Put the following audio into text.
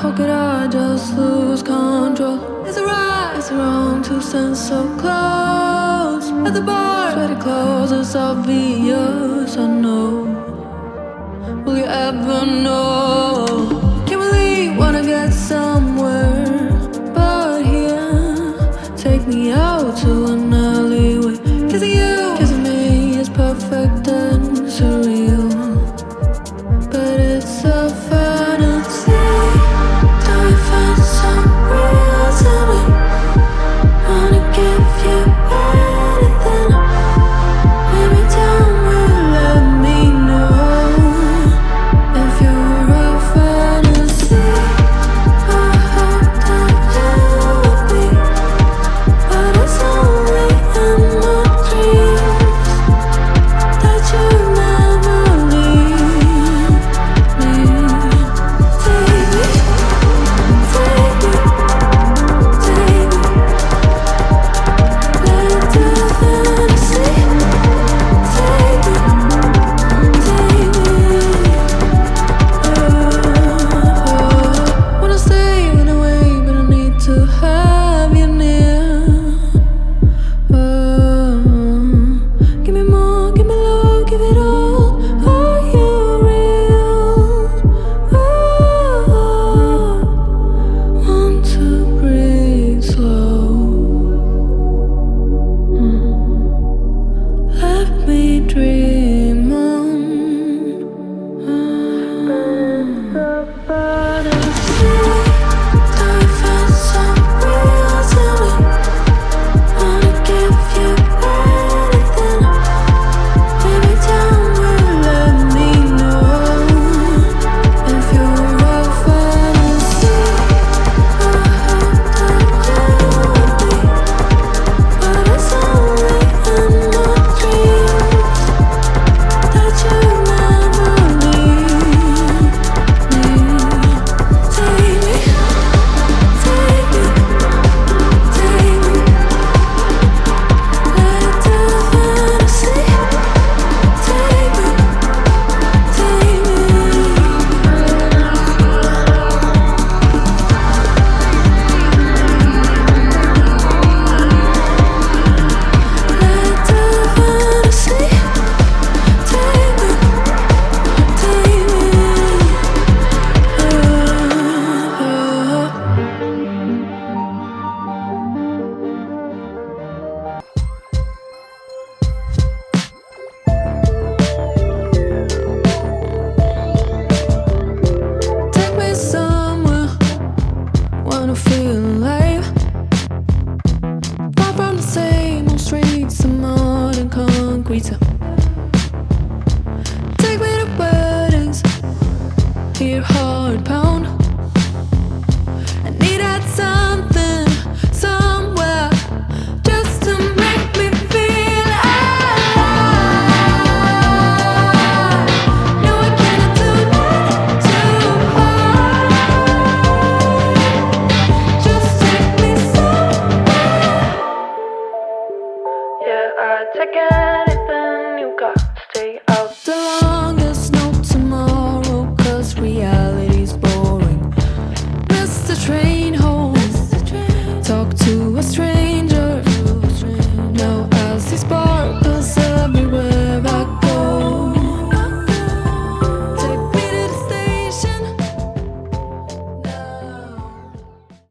How could I just lose control? Is it right, is it wrong to stand so close? At the bar, sweaty clothes, it's obvious, I know. Will you ever know? Can't believe wanna get somewhere, but here, take me out to an alleyway. Kissing you, kissing me is perfect and surreal, but it's a fantasy. Do we find some real to me? Wanna give you anything. Maybe time will let me know if you're a fantasy. I hope that you will be, but it's only in my dreams that you never leave me. Take me, take me, take me. Let the fantasy take me, take me. Wanna stay away, but I need to have you near. Give me more, give me love, give it all. Are you real? Want to breathe slow. Let me dream on. It's a fantasy. Do we find some real to me? Wanna give you anything. Maybe time will let me know if you're a fantasy. I hope that you will be, but it's only in my dreams that you never leave me. Take me, take me, take me. Let the fantasy take me, take me. Let the fantasy take me, take me. Take me somewhere, wanna feel alive. Far from the same old streets of mud and concrete. Take me to weddings, hear heart pound.